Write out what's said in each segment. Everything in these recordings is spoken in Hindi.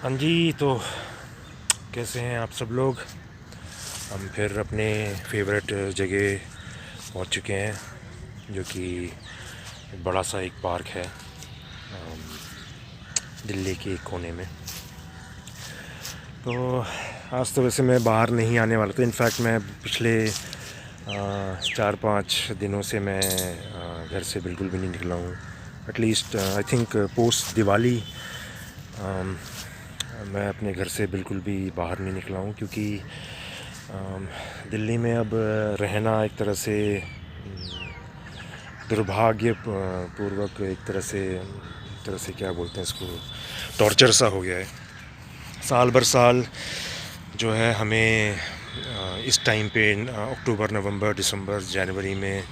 हाँ जी, तो कैसे हैं आप सब लोग। हम फिर अपने फेवरेट जगह पहुंच चुके हैं, जो कि बड़ा सा एक पार्क है दिल्ली के एक कोने में। तो आज तो वैसे मैं बाहर नहीं आने वाला था। इनफैक्ट मैं पिछले 4-5 दिनों से मैं घर से बिल्कुल भी नहीं निकला हूँ। At least I think post Diwali मैं अपने घर से बिल्कुल भी बाहर नहीं निकला हूँ, क्योंकि दिल्ली में अब रहना एक दुर्भाग्य पूर्वक एक तरह से क्या बोलते हैं इसको, टॉर्चर सा हो गया है। साल भर साल जो है हमें इस टाइम पे अक्टूबर, नवंबर, दिसंबर, जनवरी में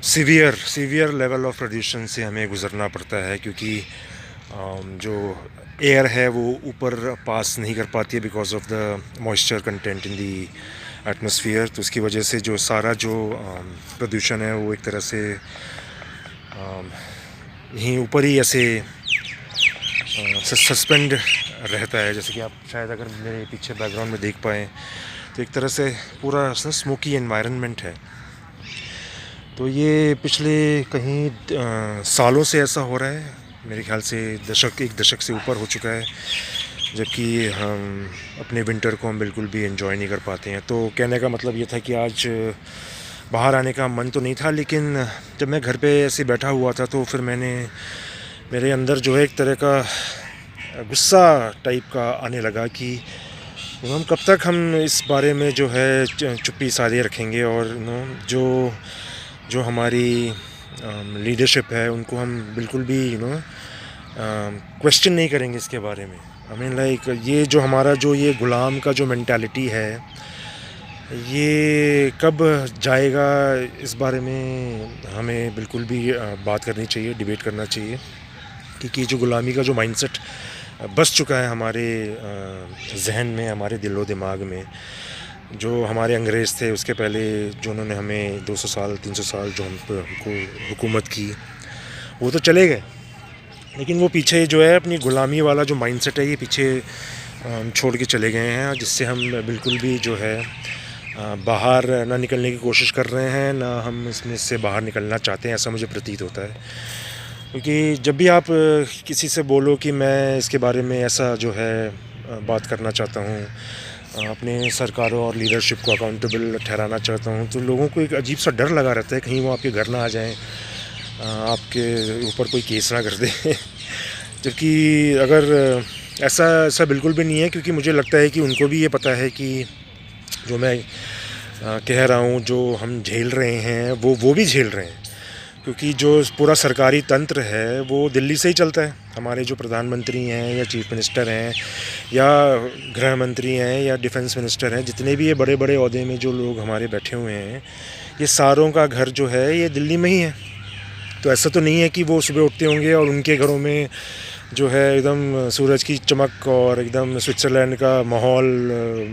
सीवियर लेवल ऑफ प्रदूषण से हमें गुज़रना पड़ता है, क्योंकि जो एयर है वो ऊपर पास नहीं कर पाती है because of the moisture content in the atmosphere. तो उसकी वजह से जो सारा जो प्रदूषण है वो एक तरह से यहीं ऊपर ही ऐसे सस्पेंड रहता है। जैसे कि आप शायद अगर मेरे पीछे बैकग्राउंड में देख पाएँ तो एक तरह से पूरा स्मोकी एनवायरनमेंट है। तो ये पिछले कहीं सालों से ऐसा हो रहा है। मेरे ख्याल से एक दशक से ऊपर हो चुका है, जबकि हम अपने विंटर को हम बिल्कुल भी एंजॉय नहीं कर पाते हैं। तो कहने का मतलब ये था कि आज बाहर आने का मन तो नहीं था, लेकिन जब मैं घर पे ऐसे बैठा हुआ था तो फिर मेरे अंदर जो है एक तरह का गुस्सा टाइप का आने लगा कि हम कब तक हम इस बारे में जो है चुप्पी साधे रखेंगे, और जो जो हमारी लीडरशिप है उनको हम बिल्कुल भी क्वेश्चन नहीं करेंगे इसके बारे में। आई मीन लाइक ये जो हमारा जो ये गुलाम का जो मेंटालिटी है, ये कब जाएगा, इस बारे में हमें बिल्कुल भी बात करनी चाहिए, डिबेट करना चाहिए। क्योंकि जो गुलामी का जो माइंडसेट बस चुका है हमारे जहन में, हमारे दिलो दिमाग में, जो हमारे अंग्रेज़ थे उसके पहले जो उन्होंने हमें 200 साल 300 साल जो हमको हुकूमत की, वो तो चले गए, लेकिन वो पीछे जो है अपनी ग़ुलामी वाला जो माइंडसेट है ये पीछे छोड़ के चले गए हैं, जिससे हम बिल्कुल भी जो है बाहर ना निकलने की कोशिश कर रहे हैं, ना हम इसमें से बाहर निकलना चाहते हैं, ऐसा मुझे प्रतीत होता है। क्योंकि जब भी आप किसी से बोलो कि मैं इसके बारे में ऐसा जो है बात करना चाहता हूँ, अपने सरकारों और लीडरशिप को अकाउंटेबल ठहराना चाहता हूँ, तो लोगों को एक अजीब सा डर लगा रहता है कहीं वो आपके घर ना आ जाएं, आपके ऊपर कोई केस ना कर दे। जबकि अगर ऐसा ऐसा बिल्कुल भी नहीं है, क्योंकि मुझे लगता है कि उनको भी ये पता है कि जो मैं कह रहा हूँ, जो हम झेल रहे हैं वो भी झेल रहे हैं। क्योंकि जो पूरा सरकारी तंत्र है वो दिल्ली से ही चलता है। हमारे जो प्रधानमंत्री हैं या चीफ मिनिस्टर हैं या गृह मंत्री हैं या डिफेंस मिनिस्टर हैं, जितने भी ये बड़े बड़े ओहदे में जो लोग हमारे बैठे हुए हैं, ये सारों का घर जो है ये दिल्ली में ही है। तो ऐसा तो नहीं है कि वो सुबह उठते होंगे और उनके घरों में जो है एकदम सूरज की चमक और एकदम स्विट्ज़रलैंड का माहौल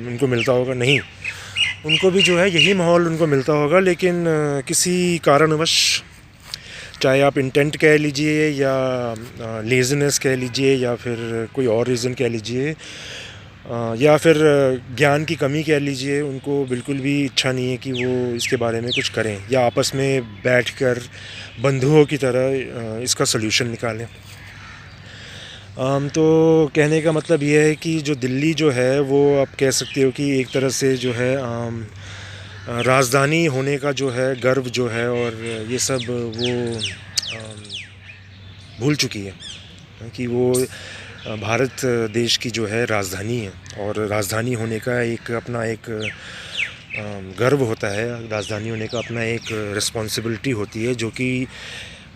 उनको मिलता होगा। नहीं, उनको भी जो है यही माहौल उनको मिलता होगा, लेकिन किसी कारणवश, चाहे आप इंटेंट कह लीजिए या लेज़ीनेस कह लीजिए या फिर कोई और रीज़न कह लीजिए, या फिर ज्ञान की कमी कह लीजिए, उनको बिल्कुल भी इच्छा नहीं है कि वो इसके बारे में कुछ करें या आपस में बैठकर बंधुओं की तरह इसका सल्यूशन निकालें। तो कहने का मतलब ये है कि जो दिल्ली जो है वो आप कह सकते हो कि एक तरह से जो है राजधानी होने का जो है गर्व जो है और ये सब वो भूल चुकी है कि वो भारत देश की जो है राजधानी है, और राजधानी होने का एक अपना एक गर्व होता है, राजधानी होने का अपना एक रिस्पॉन्सिबिलिटी होती है, जो कि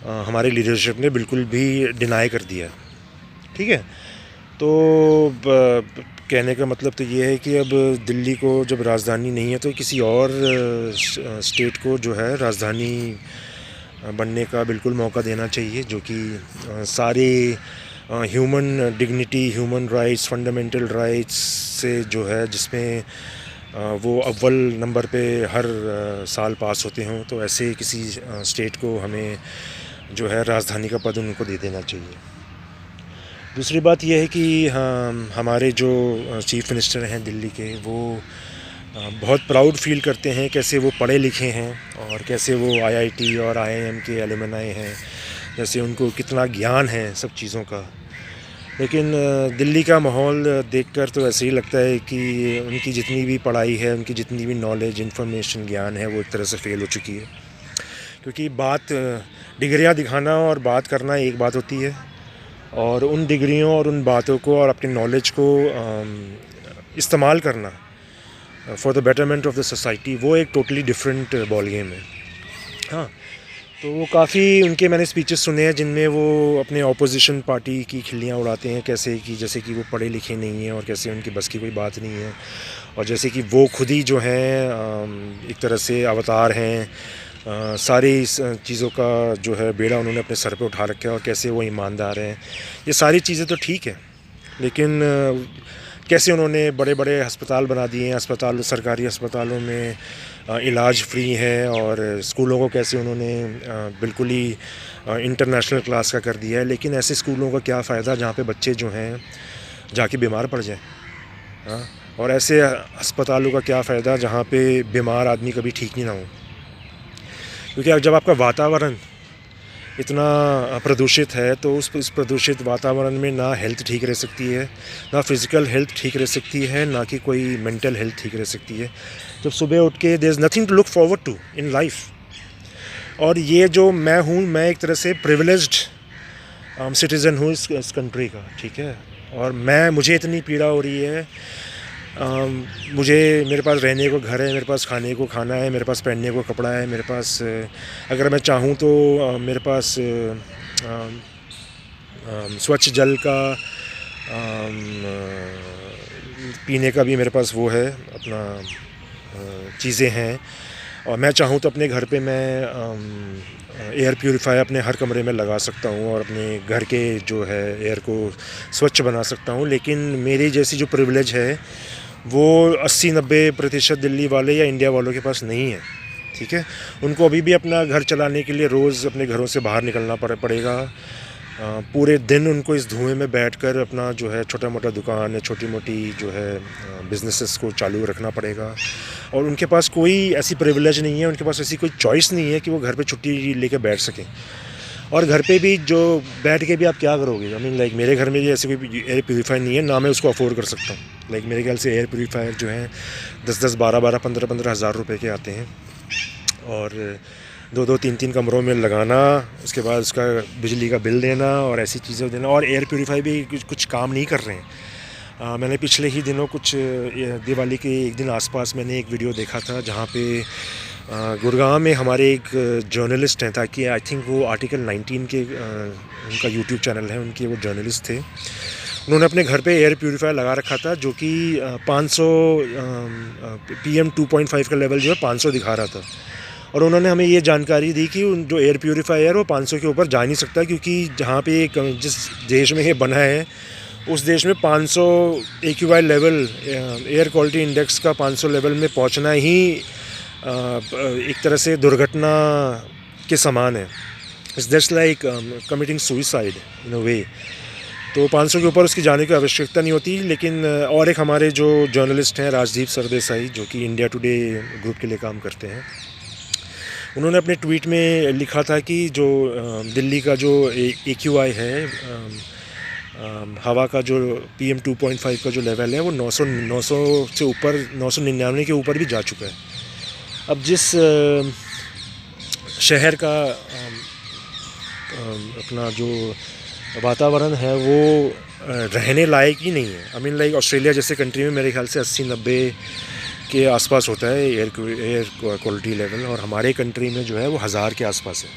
हमारी लीडरशिप ने बिल्कुल भी डिनाई कर दिया। ठीक है, तो कहने का मतलब तो ये है कि अब दिल्ली को जब राजधानी नहीं है तो किसी और स्टेट को जो है राजधानी बनने का बिल्कुल मौका देना चाहिए, जो कि सारे human dignity, human rights, fundamental rights से जो है, जिसमें वो अव्वल नंबर पे हर साल पास होते हों, तो ऐसे किसी स्टेट को हमें जो है राजधानी का पद उनको दे देना चाहिए। दूसरी बात यह है कि हमारे जो चीफ़ मिनिस्टर हैं दिल्ली के, वो बहुत प्राउड फील करते हैं कैसे वो पढ़े लिखे हैं और कैसे वो आईआईटी और आईआईएम के एलुमनाई हैं, जैसे उनको कितना ज्ञान है सब चीज़ों का। लेकिन दिल्ली का माहौल देखकर तो ऐसे ही लगता है कि उनकी जितनी भी पढ़ाई है, उनकी जितनी भी नॉलेज, इन्फॉर्मेशन, ज्ञान है, वो एक तरह से फ़ेल हो चुकी है। क्योंकि बात डिग्रियाँ दिखाना और बात करना एक बात होती है, और उन डिग्रियों और उन बातों को और अपनी नॉलेज को इस्तेमाल करना for the betterment of the society, वो एक टोटली डिफरेंट बॉल गेम है। हाँ, तो वो काफ़ी उनके मैंने स्पीचेस सुने हैं जिनमें वो अपने ऑपोजिशन पार्टी की खिल्लियाँ उड़ाते हैं, कैसे कि जैसे कि वो पढ़े लिखे नहीं हैं और कैसे उनकी बस की कोई बात नहीं है, और जैसे कि वो खुद ही जो हैं एक तरह से अवतार हैं, सारी चीज़ों का जो है बेड़ा उन्होंने अपने सर पे उठा रखा है, और कैसे वो ईमानदार हैं। ये सारी चीज़ें तो ठीक है, लेकिन कैसे उन्होंने बड़े बड़े अस्पताल बना दिए हैं, सरकारी अस्पतालों में इलाज फ्री है, और स्कूलों को कैसे उन्होंने बिल्कुल ही इंटरनेशनल क्लास का कर दिया है। लेकिन ऐसे स्कूलों का क्या फ़ायदा जहाँ पे बच्चे जो हैं जाके बीमार पड़ जाएं। हाँ, और ऐसे अस्पतालों का क्या फ़ायदा जहाँ पे बीमार आदमी कभी ठीक नहीं ना हो। क्योंकि जब आपका वातावरण इतना प्रदूषित है, तो उस प्रदूषित वातावरण में ना हेल्थ ठीक रह सकती है, ना फिज़िकल हेल्थ ठीक रह सकती है, ना कि कोई मेंटल हेल्थ ठीक रह सकती है। जब सुबह उठ के there is nothing to look forward to in life. और ये जो मैं हूँ, मैं एक तरह से प्रिविलेज्ड सिटीज़न हूँ इस कंट्री का, ठीक है। और मुझे इतनी पीड़ा हो रही है, मेरे पास रहने को घर है, मेरे पास खाने को खाना है, मेरे पास पहनने को कपड़ा है, मेरे पास अगर मैं चाहूँ तो मेरे पास स्वच्छ जल का पीने का भी मेरे पास वो है, अपना चीज़ें हैं। और मैं चाहूँ तो अपने घर पे मैं एयर प्यूरीफायर अपने हर कमरे में लगा सकता हूँ और अपने घर के जो है एयर को स्वच्छ बना सकता हूँ। लेकिन मेरी जैसी जो प्रिविलेज है वो 80-90% दिल्ली वाले या इंडिया वालों के पास नहीं है, ठीक है। उनको अभी भी अपना घर चलाने के लिए रोज़ अपने घरों से बाहर निकलना पड़ेगा। पूरे दिन उनको इस धुएं में बैठकर अपना जो है छोटा मोटा दुकान या छोटी मोटी जो है बिज़नेसेस को चालू रखना पड़ेगा। और उनके पास कोई ऐसी प्रिविलेज नहीं है, उनके पास ऐसी कोई चॉइस नहीं है कि वो घर पे छुट्टी लेकर बैठ सकें। और घर पे भी जो बैठ के भी आप क्या करोगे? आई मीन लाइक मेरे घर में भी ऐसे कोई एयर प्यूरीफायर नहीं है, ना मैं उसको अफोर्ड कर सकता हूँ। लाइक मेरे ख्याल से एयर प्यूरीफायर जो हैं 10-10, 12-12, 15-15 हज़ार रुपये के आते हैं, और 2-2, 3-3 कमरों में लगाना, उसके बाद उसका बिजली का बिल देना और ऐसी चीज़ें देना। और एयर प्यूरीफायर भी कुछ काम नहीं कर रहे हैं। मैंने पिछले ही दिनों कुछ दिवाली के एक दिन आसपास मैंने एक वीडियो देखा था जहाँ पे गुड़गांव में हमारे एक जर्नलिस्ट हैं, ताकि आई थिंक वो आर्टिकल 19 के उनका यूट्यूब चैनल है, उनके वो जर्नलिस्ट थे। उन्होंने अपने घर पे एयर प्यूरीफायर लगा रखा था जो कि 500 PM 2.5 का लेवल जो है 500 दिखा रहा था। और उन्होंने हमें ये जानकारी दी कि जो एयर प्यूरीफायर वो 500 के ऊपर जा नहीं सकता, क्योंकि जहाँ पे जिस देश में ये बना है उस देश में 500 AQI level, air quality index का 500 लेवल में पहुँचना ही एक तरह से दुर्घटना के समान है। It's just like committing suicide in a way. तो 500 के ऊपर उसकी जाने की आवश्यकता नहीं होती। लेकिन और एक हमारे जो जर्नलिस्ट हैं राजदीप सरदेसाई, जो कि इंडिया टुडे ग्रुप के लिए काम करते हैं, उन्होंने अपने ट्वीट में लिखा था कि जो दिल्ली का जो AQI है, हवा का जो PM 2.5 का जो लेवल है वो 900 से ऊपर, 999 के ऊपर भी जा चुका है। अब जिस शहर का अपना जो वातावरण है वो रहने लायक ही नहीं है। आई मीन लाइक ऑस्ट्रेलिया जैसे कंट्री में मेरे ख्याल से 80-90 के आसपास होता है एयर क्वालिटी लेवल, और हमारे कंट्री में जो है वो 1000 के आसपास है।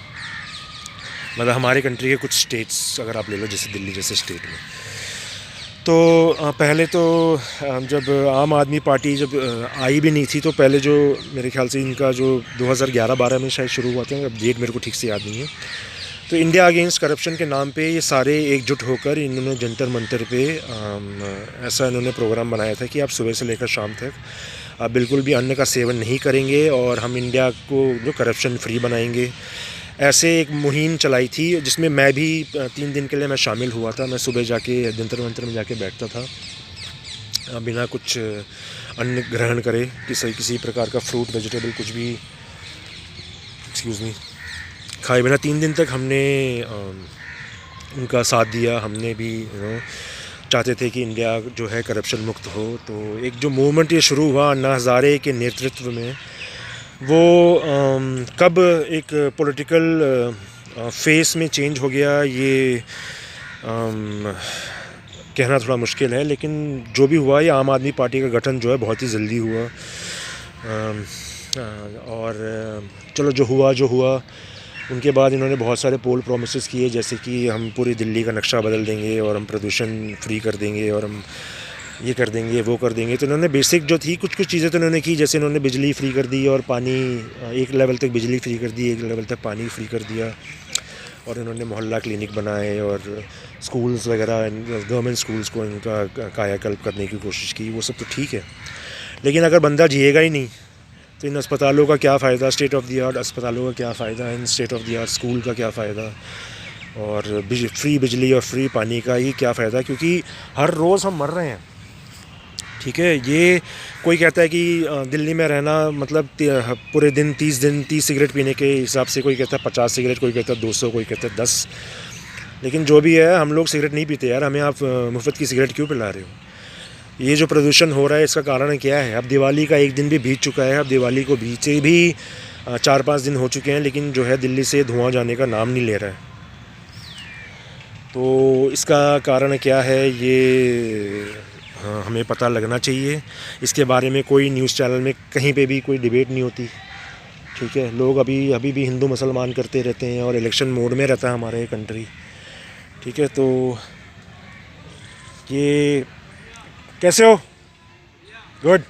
मतलब हमारे कंट्री के कुछ स्टेट्स अगर आप ले लो, जैसे दिल्ली जैसे स्टेट में। तो पहले तो जब आम आदमी पार्टी जब आई भी नहीं थी, तो पहले जो मेरे ख्याल से इनका जो 2011-12 में शायद शुरू हुआ था, अब डेट मेरे को ठीक से याद नहीं है। तो इंडिया अगेंस्ट करप्शन के नाम पे ये सारे एकजुट होकर इन्होंने जंतर मंतर पे ऐसा इन्होंने प्रोग्राम बनाया था कि आप सुबह से लेकर शाम तक आप बिल्कुल भी अन्न का सेवन नहीं करेंगे और हम इंडिया को जो करप्शन फ्री बनाएंगे। ऐसे एक मुहिम चलाई थी जिसमें मैं भी 3 दिन के लिए मैं शामिल हुआ था। मैं सुबह जाके जंतर मंतर में जाके बैठता था, बिना कुछ अन्न ग्रहण करे, किसी प्रकार का फ्रूट वेजिटेबल कुछ भी एक्सक्यूज़ मी खाए बिना 3 दिन तक हमने उनका साथ दिया। हमने भी चाहते थे कि इंडिया जो है करप्शन मुक्त हो। तो एक जो मूवमेंट ये शुरू हुआ अन्ना हज़ारे के नेतृत्व में, वो कब एक पॉलिटिकल फेस में चेंज हो गया ये कहना थोड़ा मुश्किल है, लेकिन जो भी हुआ ये आम आदमी पार्टी का गठन जो है बहुत ही जल्दी हुआ। और चलो जो हुआ उनके बाद इन्होंने बहुत सारे पोल प्रोमिसेस किए, जैसे कि हम पूरी दिल्ली का नक्शा बदल देंगे और हम प्रदूषण फ्री कर देंगे और हम ये कर देंगे वो कर देंगे। तो इन्होंने बेसिक जो थी कुछ चीज़ें तो इन्होंने की, जैसे इन्होंने बिजली फ्री कर दी और पानी, एक लेवल तक बिजली फ्री कर दी, एक लेवल तक पानी फ्री कर दिया, और इन्होंने मोहल्ला क्लिनिक बनाए और स्कूल्स वगैरह, गवर्नमेंट स्कूल्स को इनका कायाकल्प करने की कोशिश की। वो सब तो ठीक है, लेकिन अगर बंदा जिएगा ही नहीं तो इन अस्पतालों का क्या फ़ायदा, स्टेट ऑफ द आर्ट अस्पतालों का क्या फ़ायदा, इन state of the art school का क्या फ़ायदा, और फ्री बिजली और फ्री पानी का ही क्या फ़ायदा, क्योंकि हर रोज़ हम मर रहे हैं। ठीक है, ये कोई कहता है कि दिल्ली में रहना मतलब पूरे दिन 30 सिगरेट पीने के हिसाब से, कोई कहता है 50 सिगरेट, कोई कहता है 200, कोई कहता है 10। लेकिन जो भी है, हम लोग सिगरेट नहीं पीते यार, हमें आप मुफ्त की सिगरेट क्यों पिला रहे हो? ये जो प्रदूषण हो रहा है इसका कारण क्या है? अब दिवाली का एक दिन भी बीत चुका है, अब दिवाली को बीते भी 4-5 दिन हो चुके हैं, लेकिन जो है दिल्ली से धुआं जाने का नाम नहीं ले रहा है। तो इसका कारण क्या है ये हमें पता लगना चाहिए। इसके बारे में कोई न्यूज़ चैनल में कहीं पे भी कोई डिबेट नहीं होती। ठीक है, लोग अभी भी हिंदू मुसलमान करते रहते हैं और इलेक्शन मोड में रहता है हमारा ये कंट्री। ठीक है, तो ये कैसे हो? गुड।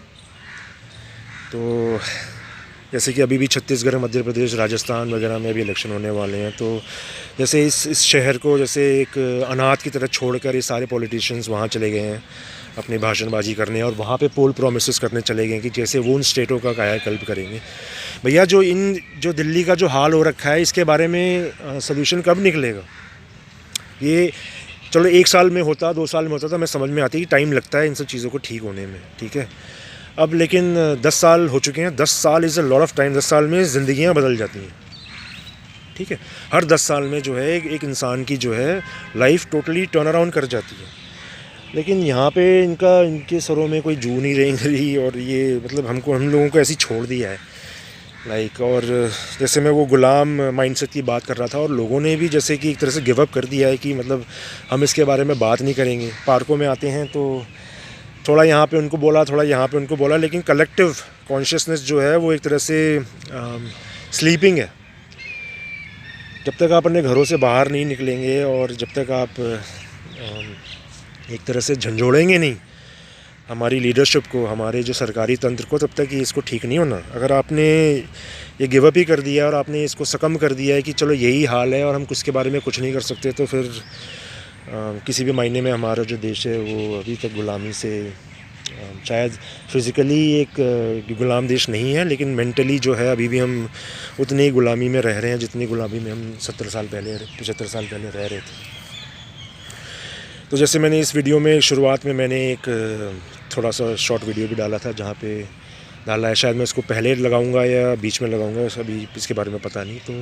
तो जैसे कि अभी भी छत्तीसगढ़, मध्य प्रदेश, राजस्थान वगैरह में भी इलेक्शन होने वाले हैं, तो जैसे इस शहर को जैसे एक अनाथ की तरह छोड़कर ये सारे पॉलिटिशियंस वहाँ चले गए हैं अपनी भाषणबाजी करने, और वहाँ पे पोल प्रोमिसेस करने चले गए कि जैसे वो उन स्टेटों का कायाकल्प करेंगे। भैया जो दिल्ली का जो हाल हो रखा है, इसके बारे में सलूशन कब निकलेगा? ये चलो 1 साल में होता, 2 साल में होता, तो मैं समझ में आती कि टाइम लगता है इन सब चीज़ों को ठीक होने में। ठीक है, अब लेकिन 10 साल हो चुके हैं। 10 साल is a lot of time. 10 साल में ज़िंदगियाँ बदल जाती हैं। ठीक है, हर 10 साल में जो है एक इंसान की जो है लाइफ टोटली टर्न अराउंड कर जाती है। लेकिन यहाँ पे इनके सरों में कोई जू नहीं रही, और ये मतलब हम लोगों को ऐसे ही छोड़ दिया है लाइक। और जैसे मैं वो गुलाम माइंडसेट की बात कर रहा था, और लोगों ने भी जैसे कि एक तरह से गिव अप कर दिया है कि मतलब हम इसके बारे में बात नहीं करेंगे। पार्कों में आते हैं तो थोड़ा यहाँ पे उनको बोला, थोड़ा यहाँ पे उनको बोला, लेकिन कलेक्टिव कॉन्शियसनेस जो है वो एक तरह से स्लीपिंग है। जब तक आप अपने घरों से बाहर नहीं निकलेंगे और जब तक आप एक तरह से झंझोड़ेंगे नहीं हमारी लीडरशिप को, हमारे जो सरकारी तंत्र को, तब तक ये इसको ठीक नहीं होना। अगर आपने ये गिव अप ही कर दिया और आपने इसको सकम कर दिया है कि चलो यही हाल है और हम इसके बारे में कुछ नहीं कर सकते, तो फिर किसी भी मायने में हमारा जो देश है वो अभी तक गुलामी से शायद फिज़िकली एक गुलाम देश नहीं है, लेकिन मेंटली जो है अभी भी हम उतनी ही गुलामी में रह रहे हैं जितनी गुलामी में हम 75 साल पहले रह रहे थे। तो जैसे मैंने इस वीडियो में शुरुआत में मैंने एक थोड़ा सा शॉर्ट वीडियो भी डाला था, जहाँ पे डाला है, शायद मैं इसको पहले लगाऊंगा या बीच में लगाऊंगा, अभी इसके बारे में पता नहीं। तो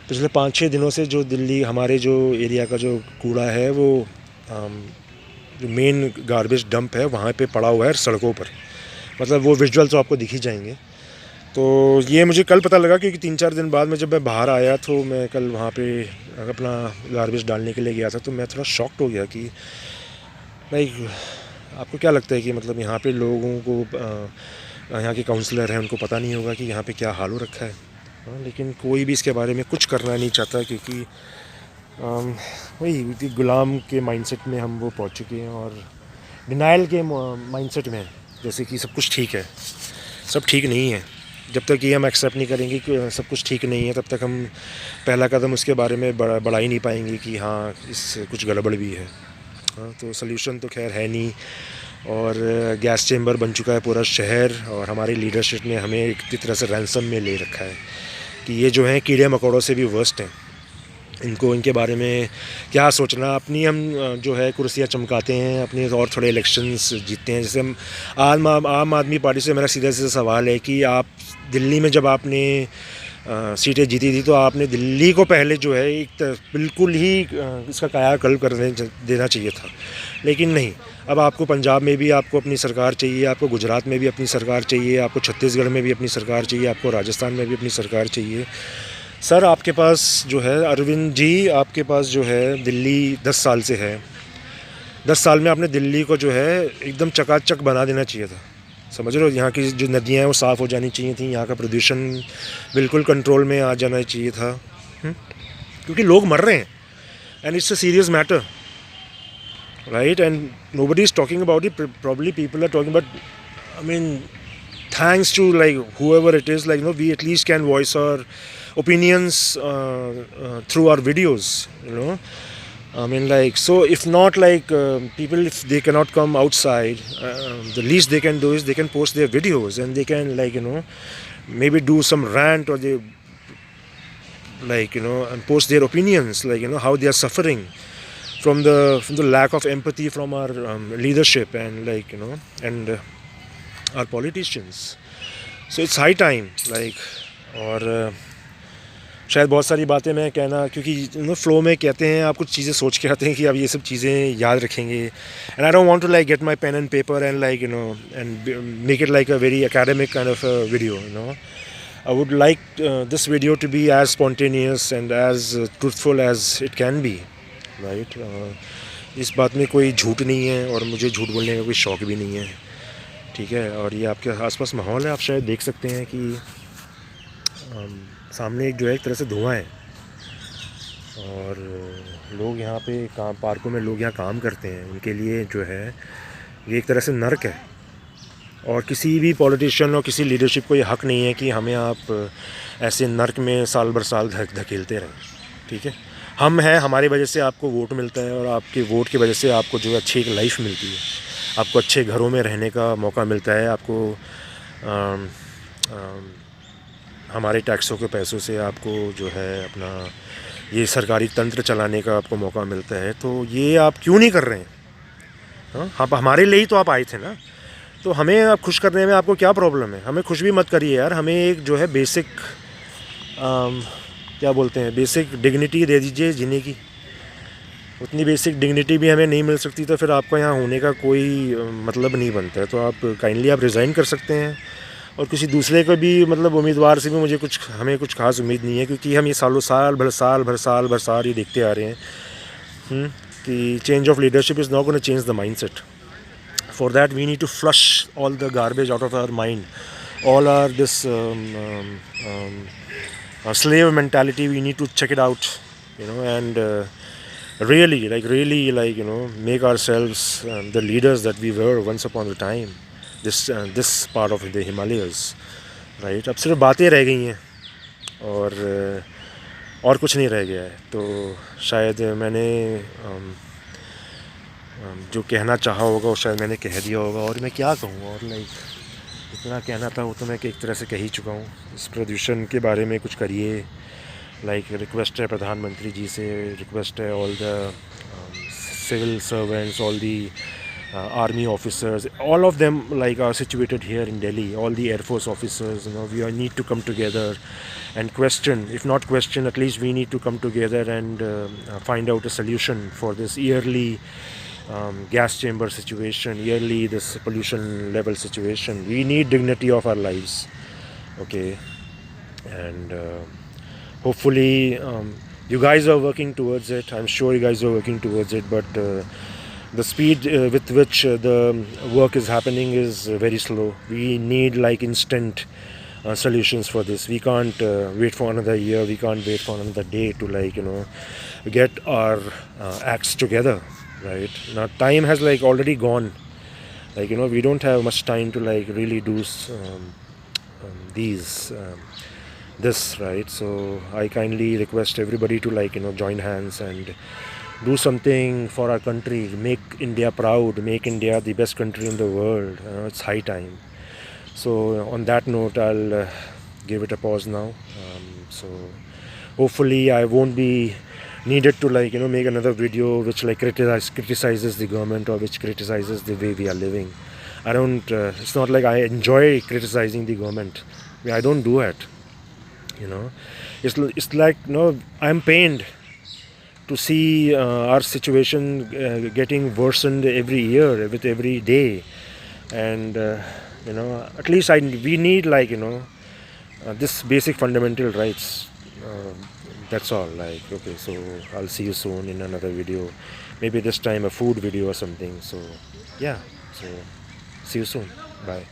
पिछले 5-6 दिनों से जो दिल्ली हमारे जो एरिया का जो कूड़ा है वो जो मेन गार्बेज डंप है वहाँ पे पड़ा हुआ है सड़कों पर, मतलब वो विजुअल तो आपको दिख ही जाएंगे। तो ये मुझे कल पता लगा, क्योंकि 3-4 दिन बाद में जब मैं बाहर आया तो मैं कल वहाँ पे अपना गार्बेज डालने के लिए गया था, तो मैं थोड़ा शॉक्ड हो गया कि लाइक आपको क्या लगता है कि मतलब यहाँ पे लोगों को यहाँ के काउंसलर हैं उनको पता नहीं होगा कि यहाँ पे क्या हाल हो रखा है? लेकिन कोई भी इसके बारे में कुछ करना नहीं चाहता, क्योंकि वही गुलाम के माइंडसेट में हम वो पहुँच चुके हैं और डिनाइल के माइंडसेट में, जैसे कि सब कुछ ठीक है। सब ठीक नहीं है। जब तक ये हम एक्सेप्ट नहीं करेंगे कि सब कुछ ठीक नहीं है, तब तक हम पहला कदम उसके बारे में बढ़ा ही नहीं पाएंगे कि हाँ इससे कुछ गड़बड़ भी है। हाँ, तो सल्यूशन तो खैर है नहीं, और गैस चेंबर बन चुका है पूरा शहर, और हमारी लीडरशिप ने हमें एक तरह से रैंसम में ले रखा है कि ये जो हैं कीड़े मकोड़ों से भी वर्स्ट हैं। इनको इनके बारे में क्या सोचना, अपनी हम जो है कुर्सियाँ चमकाते हैं, अपने और थोड़े इलेक्शंस जीतते हैं। जैसे हम आम आदमी पार्टी से मेरा सीधा सीधा सवाल है कि आप दिल्ली में जब आपने सीटें जीती थी तो आपने दिल्ली को पहले जो है एक बिल्कुल ही इसका कायाकल्प कर देना चाहिए था, लेकिन नहीं। अब आपको पंजाब में भी आपको अपनी सरकार चाहिए, आपको गुजरात में भी अपनी सरकार चाहिए, आपको छत्तीसगढ़ में भी अपनी सरकार चाहिए, आपको राजस्थान में भी अपनी सरकार चाहिए। सर आपके पास जो है अरविंद जी, आपके पास जो है दिल्ली 10 साल से है। 10 साल में आपने दिल्ली को जो है एकदम चकाचक बना देना चाहिए था, समझ रहे हो। यहाँ की जो नदियाँ हैं वो साफ़ हो जानी चाहिए थी, यहाँ का प्रदूषण बिल्कुल कंट्रोल में आ जाना चाहिए था। क्योंकि लोग मर रहे हैं and it's a serious matter, right, and nobody is talking about it. Probably people are talking, but I mean thanks to like whoever it is, like we at least can voice our opinions through our videos, I mean, like, so if not, like, people, if they cannot come outside, the least they can do is they can post their videos and they can, like, maybe do some rant, or they, like, and post their opinions, like, how they are suffering from the lack of empathy from our leadership, and like, and our politicians. So it's high time, like, और शायद बहुत सारी बातें मैं कहना, क्योंकि फ्लो में कहते हैं, आप कुछ चीज़ें सोच के आते हैं कि आप ये सब चीज़ें याद रखेंगे, and I don't want to like get my pen and paper and like and make it like a very academic kind of video, I would like this video to be as spontaneous and as truthful as it can be, right? इस बात में कोई झूठ नहीं है और मुझे झूठ बोलने का कोई शौक़ भी नहीं है, ठीक है। और ये आपके आसपास माहौल है, आप शायद देख सकते हैं कि सामने एक जो है एक तरह से धुआं है, और लोग यहाँ पे पार्कों में लोग यहाँ काम करते हैं, उनके लिए जो है ये एक तरह से नर्क है। और किसी भी पॉलिटिशियन और किसी लीडरशिप को ये हक नहीं है कि हमें आप ऐसे नर्क में साल भर साल धकेलते रहें, ठीक है। हम हैं, हमारी वजह से आपको वोट मिलता है, और आपके वोट की वजह से आपको जो है अच्छी एक लाइफ मिलती है, आपको अच्छे घरों में रहने का मौका मिलता है, आपको हमारे टैक्सों के पैसों से आपको जो है अपना ये सरकारी तंत्र चलाने का आपको मौका मिलता है। तो ये आप क्यों नहीं कर रहे हैं? हाँ, आप हमारे लिए ही तो आप आए थे ना, तो हमें आप खुश करने में आपको क्या प्रॉब्लम है? हमें खुश भी मत करिए यार, हमें एक जो है बेसिक क्या बोलते हैं, बेसिक डिग्निटी दे दीजिए जीने की। उतनी बेसिक डिग्निटी भी हमें नहीं मिल सकती तो फिर आपका यहाँ होने का कोई मतलब नहीं बनता है। तो आप काइंडली आप रिज़ाइन कर सकते हैं, और किसी दूसरे को भी मतलब उम्मीदवार से भी हमें कुछ खास उम्मीद नहीं है, क्योंकि हम ये साल भर ये देखते आ रहे हैं कि change of leadership is not gonna change the mindset. For that we need to flush all the garbage out of our mind, all or this slave mentality. We need to check it out, and really make ourselves the leaders that we were once upon a time, this part of the Himalayas, right? अब सिर्फ बातें रह गई हैं और कुछ नहीं रह गया है। तो शायद मैंने जो कहना चाहा होगा वो शायद मैंने कह दिया होगा, और मैं क्या कहूँ, और इतना कहना था वो तो मैं एक तरह से कह ही चुका हूँ। इस प्रदूषण के बारे में कुछ करिए, रिक्वेस्ट है प्रधानमंत्री जी से, रिक्वेस्ट है all the civil servants, all the army officers, all of them are situated here in Delhi, all the Air Force officers, we need to come together and question, if not question, at least we need to come together and find out a solution for this yearly gas chamber situation, yearly this pollution level situation. We need dignity of our lives, okay, and hopefully you guys are working towards it. I'm sure you guys are working towards it, but the speed with which the work is happening is very slow. We need instant solutions for this. We can't wait for another year, we can't wait for another day to get our acts together, right? Now time has already gone, we don't have much time to really do this, right? So I kindly request everybody to join hands and do something for our country, make India proud, make India the best country in the world. It's high time. So on that note, I'll give it a pause now. So hopefully I won't be needed to like make another video which like criticizes the government or which criticizes the way we are living. I don't. It's not like I enjoy criticizing the government. I don't do it. You know, it's like I'm pained to see our situation getting worsened every year with every day, and at least we need like this basic fundamental rights. That's all. Like, okay, so I'll see you soon in another video, maybe this time a food video or something. So yeah, so see you soon. Bye.